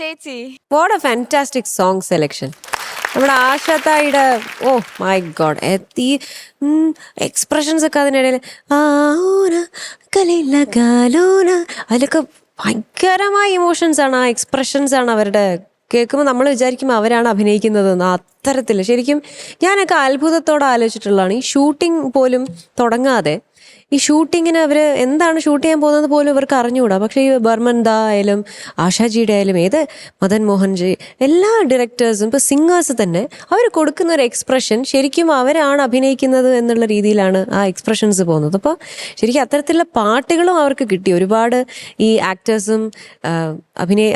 ചേച്ചി what A fantastic song selection. നമ്മുടെ ആശാത്തായിയുടെ oh my God എത്തി എക്സ്പ്രഷൻസ് ഒക്കെ അതിനിടയിൽ അതിലൊക്കെ ഭയങ്കരമായ ഇമോഷൻസ് ആണ്, ആ എക്സ്പ്രഷൻസ് ആണ് അവരുടെ. കേൾക്കുമ്പോൾ നമ്മൾ വിചാരിക്കും അവരാണ് അഭിനയിക്കുന്നത് അത്തരത്തിൽ. ശരിക്കും ഞാനൊക്കെ അത്ഭുതത്തോടെ ആലോചിച്ചിട്ടുള്ളതാണ്. ഈ ഷൂട്ടിംഗ് പോലും തുടങ്ങാതെ ഈ ഷൂട്ടിങ്ങിന് അവർ എന്താണ് ഷൂട്ട് ചെയ്യാൻ പോകുന്നത് പോലും ഇവർക്ക് അറിഞ്ഞുകൂടാ. പക്ഷേ ഈ ബർമൻ ദാ ആയാലും ആശാജിയുടെ ആയാലും ഏത് മദൻ മോഹൻജി എല്ലാ ഡയറക്ടേഴ്സും ഇപ്പോൾ സിംഗേഴ്സ് തന്നെ അവർ കൊടുക്കുന്ന ഒരു എക്സ്പ്രഷൻ ശരിക്കും അവരാണ് അഭിനയിക്കുന്നത് എന്നുള്ള രീതിയിലാണ് ആ എക്സ്പ്രഷൻസ് പോകുന്നത്. അപ്പോൾ ശരിക്കും അത്തരത്തിലുള്ള പാട്ടുകളും അവർക്ക് കിട്ടി. ഒരുപാട് ഈ ആക്ടേഴ്സും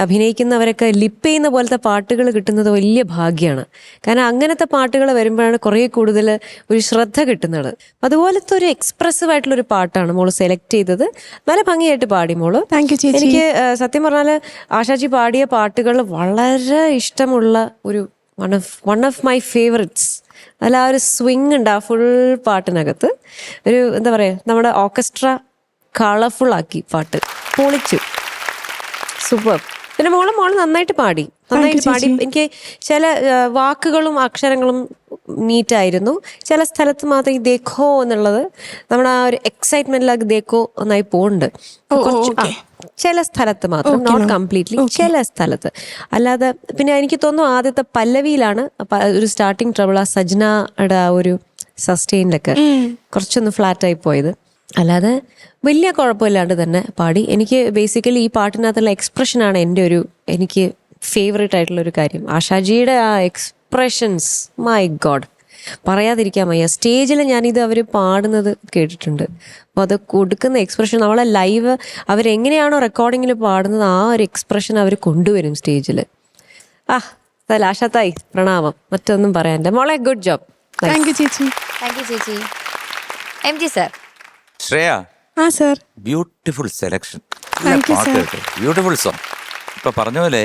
അഭിനയിക്കുന്നവരൊക്കെ ലിപ്പ് ചെയ്യുന്ന പോലത്തെ പാട്ടുകൾ കിട്ടുന്നത് വലിയ ഭാഗ്യമാണ്. കാരണം അങ്ങനത്തെ പാട്ടുകൾ വരുമ്പോഴാണ് കുറേ കൂടുതൽ ഒരു ശ്രദ്ധ കിട്ടുന്നത്. അതുപോലത്തെ ഒരു എക്സ്പ്രസീവ് ആയിട്ടുള്ളൊരു പാട്ടാണ് മോള് സെലക്ട് ചെയ്തത്. നല്ല ഭംഗിയായിട്ട് പാടി മോള്. താങ്ക് യു ചേച്ചി. എനിക്ക് സത്യം പറഞ്ഞാൽ ആശാജി പാടിയ പാട്ടുകൾ വളരെ ഇഷ്ടമുള്ള ഒരു വൺ ഓഫ് മൈ ഫേവറേറ്റ്സ്. അല്ല ആ ഒരു സ്വിങ് ഉണ്ട് ആ ഫുൾ പാട്ടിനകത്ത്. ഒരു എന്താ പറയുക, നമ്മുടെ ഓർക്കസ്ട്ര കളർഫുൾ ആക്കി പാട്ട് പൊളിച്ചു. സൂപ്പർ. പിന്നെ മോള് നന്നായിട്ട് പാടി. എനിക്ക് ചില വാക്കുകളും അക്ഷരങ്ങളും നീറ്റായിരുന്നു. ചില സ്ഥലത്ത് മാത്രം ഈ ദേഖോ എന്നുള്ളത് നമ്മുടെ ആ ഒരു എക്സൈറ്റ്മെന്റിലേക്ക് ദേഖോ ഒന്നായി പോകുന്നുണ്ട് ചില സ്ഥലത്ത് മാത്രം, നോട്ട് കംപ്ലീറ്റ്ലി, ചില സ്ഥലത്ത്. അല്ലാതെ പിന്നെ എനിക്ക് തോന്നുന്നു ആദ്യത്തെ പല്ലവിയിലാണ് ഒരു സ്റ്റാർട്ടിങ് ട്രബിൾ ആ സജ്നയുടെ ആ ഒരു സസ്റ്റെയിനിലൊക്കെ കുറച്ചൊന്ന് ഫ്ലാറ്റായി പോയത്. അല്ലാതെ വലിയ കുഴപ്പമില്ലാണ്ട് തന്നെ പാടി. എനിക്ക് ബേസിക്കലി ഈ പാട്ടിനകത്തുള്ള എക്സ്പ്രഷനാണ് എനിക്ക് ഫേവറേറ്റ് ആയിട്ടുള്ള ഒരു കാര്യം. ആശാജിയുടെ ആ എക്സ്പ്രഷൻസ് മൈ ഗോഡ് പറയാതിരിക്കാൻ വയ്യ. സ്റ്റേജിൽ ഞാനിത് അവർ പാടുന്നത് കേട്ടിട്ടുണ്ട്. അപ്പോൾ അത് കൊടുക്കുന്ന എക്സ്പ്രഷൻ നമ്മളെ ലൈവ് അവരെങ്ങനെയാണോ റെക്കോർഡിങ്ങിൽ പാടുന്നത് ആ ഒരു എക്സ്പ്രഷൻ അവർ കൊണ്ടുവരും സ്റ്റേജിൽ. ആശാത്തായി പ്രണാമം, മറ്റൊന്നും പറയാനില്ല മോളെ. Good job. താങ്ക് യു ചേച്ചി. താങ്ക് യു ചേച്ചി. MG sir. ശ്രേയ, ആ sir. Beautiful selection, Thank you, sir. Beautiful song. ഇപ്പൊ പറഞ്ഞ പോലെ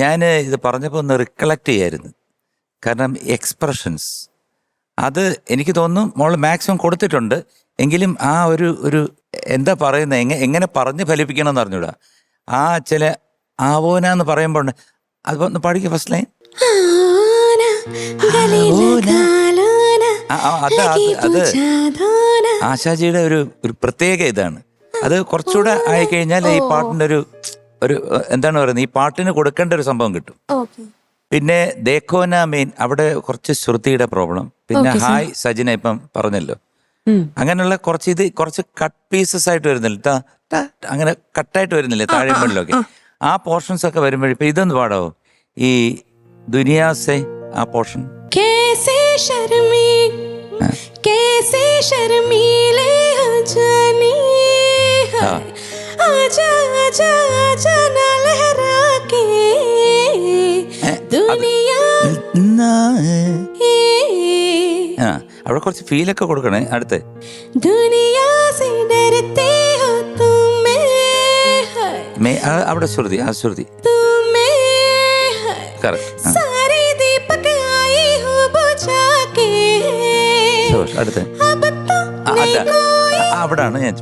ഞാൻ ഇത് പറഞ്ഞപ്പോൾ ഒന്ന് റിക്കളക്ട് ചെയ്യായിരുന്നു. കാരണം എക്സ്പ്രഷൻസ് അത് എനിക്ക് തോന്നുന്നു മോള് മാക്സിമം കൊടുത്തിട്ടുണ്ട്. എങ്കിലും ആ ഒരു എന്താ പറയുന്നത്, എങ്ങനെ പറഞ്ഞ് ഫലിപ്പിക്കണം എന്ന് അറിഞ്ഞൂടാ. ആ ചില ആവോന എന്ന് പറയുമ്പോൾ അത് ഒന്ന് പാടിക്കുക ഫസ്റ്റ് ലൈൻ. അത് ആശാജിയുടെ ഒരു പ്രത്യേക ഇതാണ്. അത് കുറച്ചുകൂടെ ആയിക്കഴിഞ്ഞാൽ ഈ പാട്ടിന്റെ ഒരു എന്താണ് പറയുന്നത്, ഈ പാട്ടിന് കൊടുക്കേണ്ട ഒരു സംഭവം കിട്ടും. പിന്നെ ദേഖോന മെയിൻ അവിടെ കുറച്ച് ശ്രുതിയുടെ പ്രോബ്ലം. പിന്നെ ഹായ് സജിന ഇപ്പം പറഞ്ഞല്ലോ, അങ്ങനെയുള്ള കുറച്ച് കട്ട് പീസസ് ആയിട്ട് വരുന്നില്ല, അങ്ങനെ കട്ടായിട്ട് വരുന്നില്ലേ താഴെ മുകളിലൊക്കെ. ആ പോർഷൻസ് ഒക്കെ വരുമ്പോഴേ ഇപ്പൊ ഇതൊന്ന് പാടാവോ, ഈ ദുനിയാസെ ആ പോർഷൻ. അവിടെ കുറച്ച് ഫീലൊക്കെ കൊടുക്കണേ. അടുത്ത് അവിടെ ശ്രുതി, ആ ശ്രുതി അടുത്ത് അവിടാണ് ഞാൻ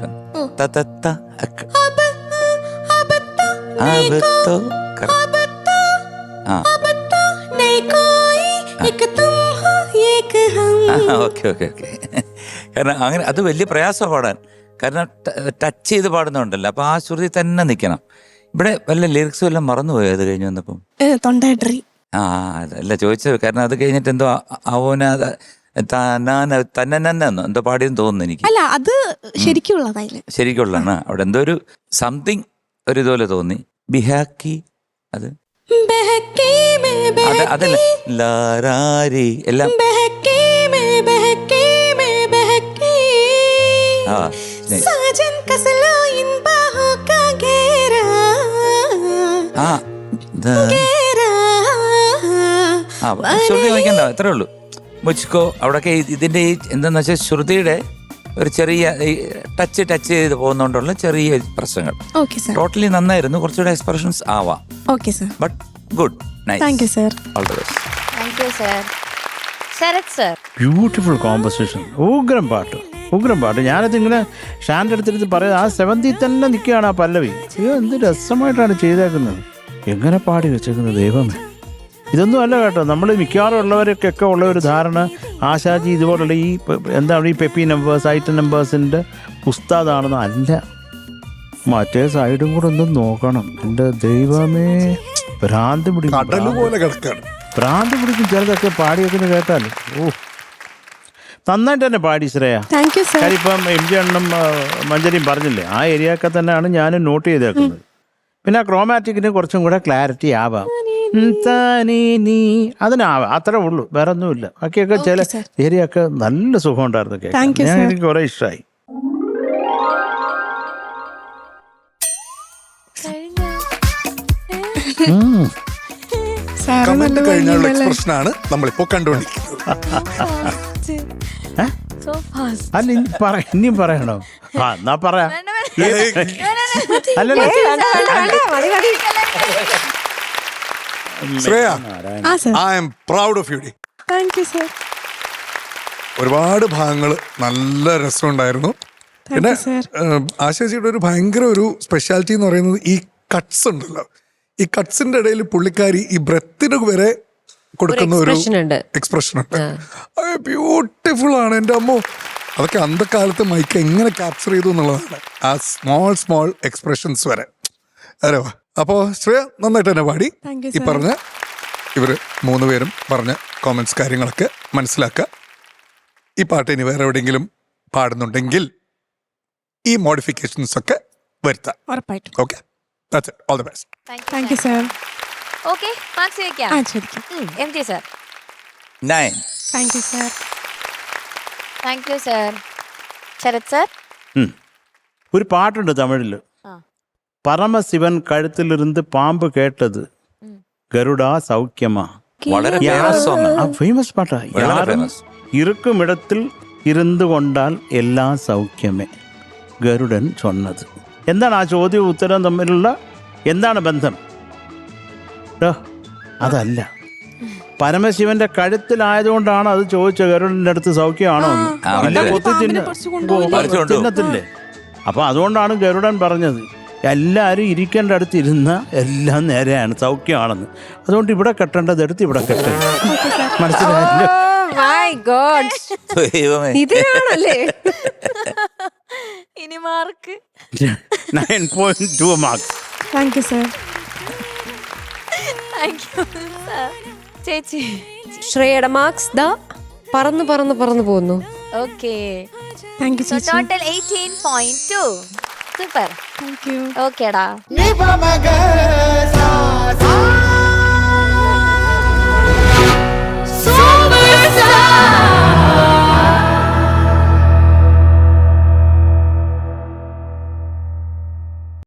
ഓക്കെ. കാരണം അങ്ങനെ അത് വലിയ പ്രയാസം പാടാൻ. കാരണം ടച്ച് ചെയ്ത് പാടുന്നുണ്ടല്ലോ, അപ്പൊ ആ ശ്രുതി തന്നെ നിൽക്കണം. ഇവിടെ വല്ല ലിറിക്സും എല്ലാം മറന്നുപോയോ അത് കഴിഞ്ഞ് വന്നപ്പം? അതല്ല ചോദിച്ചത്. കാരണം അത് കഴിഞ്ഞിട്ട് എന്തോ അവന തന്നെന്നോ എന്തോ പാടിയെന്ന് തോന്നുന്നു എനിക്ക്. അല്ല, അത് ശരിക്കുള്ളതാണ്. അവിടെ എന്തോ ഒരു സംതിങ് ഒരു ഇതുപോലെ തോന്നി. ബിഹാക്കി അത് അതല്ല ലാരാരി എല്ലാം ശ്രുതി വായിക്കണ്ട, അത്രേ ഉള്ളൂ. മുച്ച്കോ അവിടെയൊക്കെ ഇതിന്റെ ഈ എന്താന്ന് വെച്ചാൽ ശ്രുതിയുടെ ഒരു ചെറിയ ടച്ച് ചെയ്ത് പോകുന്നോണ്ടുള്ള ചെറിയ പ്രശ്നങ്ങൾ. ടോട്ടലി നന്നായിരുന്നു. കുറച്ചുകൂടെ എക്സ്പ്രഷൻസ് ആവാം. But good, nice. Thank you sir. All the best. Thank you sir. Sharath sir. Beautiful composition, ഉഗ്രം പാട്ട്. ഞാനത് ഇങ്ങനെ സ്റ്റാൻഡ് എടുത്തിട്ട് പറയാം, ആ 7th തന്നെ നിൽക്കുകയാണ് ആ പല്ലവി. അയ്യോ എന്ത് രസമായിട്ടാണ് ചെയ്തേക്കുന്നത്. എങ്ങനെ പാടി വെച്ചേക്കുന്നത് ദൈവമേ. ഇതൊന്നും അല്ല കേട്ടോ, നമ്മൾ മിക്കവാറും ഉള്ളവർക്കൊക്കെ ഉള്ള ഒരു ധാരണ ആശാജി ഇതുപോലുള്ള ഈ എന്താണ് ഈ പെപ്പി നമ്പേഴ്സ് ഐറ്റം നമ്പേഴ്സിൻ്റെ ഉസ്താദാണെന്ന്. അല്ല, മറ്റേ സൈഡും കൂടെ ഒന്ന് നോക്കണം. എൻ്റെ ദൈവമേ, ഭ്രാന്ത് പിടിക്കും ചിലതൊക്കെ പാടി വെക്കുന്ന കേട്ടാൽ. ഓ, നന്നായിട്ട് തന്നെ പാടി ശ്രേയ. Thank you sir. കാര്യം ഇപ്പം എം ജി അണ്ണനും മഞ്ജരിയും പറഞ്ഞില്ലേ, ആ ഏരിയയൊക്കെ തന്നെയാണ് ഞാനും നോട്ട് ചെയ്തേക്കുന്നത്. പിന്നെ ആ ക്രോമാറ്റിക്കിന് കുറച്ചും കൂടെ ക്ലാരിറ്റി ആവാം, അതിനാവാം, അത്രേ ഉള്ളൂ, വേറെ ഒന്നുമില്ല. ബാക്കിയൊക്കെ ചില ഏരിയ ഒക്കെ നല്ല സുഖം ഉണ്ടായിരുന്നു കേൾക്കാൻ. ഞാൻ എനിക്ക് കുറെ ഇഷ്ടമായി. കമന്റ് കഴിഞ്ഞുള്ള എക്സ്പ്രഷനാണ് നമ്മളിപ്പോ കണ്ടുകൊണ്ടിരിക്കുന്നത്. അല്ല, ഇനിയും പറയണോ? ആ, എന്നാ പറയാം. അല്ലല്ലോ, ശ്രേയ, ആ sir. I am proud of you. Thank you sir. ഒരുപാട് ഭാഗങ്ങൾ നല്ല രസമുണ്ടായിരുന്നു. പിന്നെ ആശാജിയുടെ ഒരു ഭയങ്കര ഒരു സ്പെഷ്യാലിറ്റി എന്ന് പറയുന്നത് ഈ കട്ട്സ് ഉണ്ടല്ലോ. ഈ കട്ട്സിന്റെ ഇടയിൽ പുള്ളിക്കാരി ഈ ബ്രെത്തിന് വരെ കൊടുക്കുന്ന ഒരു എക്സ്പ്രഷൻ ഉണ്ട്. ബ്യൂട്ടിഫുൾ ആണ് എൻ്റെ അമ്മോ. അതൊക്കെ അന്തക്കാലത്ത് മൈക്ക് എങ്ങനെ ക്യാപ്ചർ ചെയ്തു എന്നുള്ളതാണ്, ആ സ്മോൾ എക്സ്പ്രഷൻസ് വരെ. അരെ വാ. അപ്പോൾ ശ്രേയ നന്നായിട്ട് തന്നെ പാടി. ഈ പറഞ്ഞ ഇവര് 3 പേരും പറഞ്ഞ കോമൻസ് കാര്യങ്ങളൊക്കെ മനസ്സിലാക്കുക. ഈ പാട്ട് ഇനി വേറെ എവിടെയെങ്കിലും പാടുന്നുണ്ടെങ്കിൽ ഈ മോഡിഫിക്കേഷൻസ് ഒക്കെ വരുത്താം. ഉറപ്പായിട്ടും. Okay, that's it. All the best. Thank you sir. Okay, marks ചോദിക്കാം. ആ ചോദിക്കാം. M G sir. 9. Thank you sir. Thank you sir. Sharath sir. ഒരു പാട്ടുണ്ട് തമിഴിൽ, പരമശിവൻ കഴുത്തിലിരുന്ന് പാമ്പ് കേട്ടത് ഗരുഡാ സൗഖ്യമാ. വളരെ ഫേമസ് സോങ് ആണ്. ഫേമസ് പാട്ടാ. ഇറുക്കുമിടത്തിൽ ഇരുന്ന് കൊണ്ടാൽ എല്ലാ സൗഖ്യമേ ഗരുഡൻ ചൊന്നത്. എന്താണ് ആ ചോദ്യവും ഉത്തരം തമ്മിലുള്ള എന്താണ് ബന്ധം? അതല്ല, പരമശിവന്റെ കഴുത്തിലായതുകൊണ്ടാണ് അത് ചോദിച്ച ഗരുഡന്റെ അടുത്ത് സൗഖ്യമാണോ ചിഹ്നത്തില്ലേ. അപ്പൊ അതുകൊണ്ടാണ് ഗരുഡൻ പറഞ്ഞത് എല്ലാവരും ഇരിക്കേണ്ട അടുത്ത് ഇരുന്ന എല്ലാം നേരെയാണ്, സൗഖ്യമാണെന്ന്. അതുകൊണ്ട് ഇവിടെ കെട്ടേണ്ടത് എടുത്ത് ഇവിടെ കെട്ടേണ്ടത്. മനസ്സിലായില്ല? ഇതിനാണല്ലേ ഇനി mark 9.2 marks. Thank you sir. Thank you sir. ചേച്ചി ശ്രേയയുടെ മാർക്സ് ദാ പറന്ന് പറന്ന് പറന്ന് പോകുന്നു. ഓക്കെ, താങ്ക് യു ചേച്ചി. ടോട്ടൽ 18.2. സൂപ്പർ. Thank you. ഓക്കേടാ.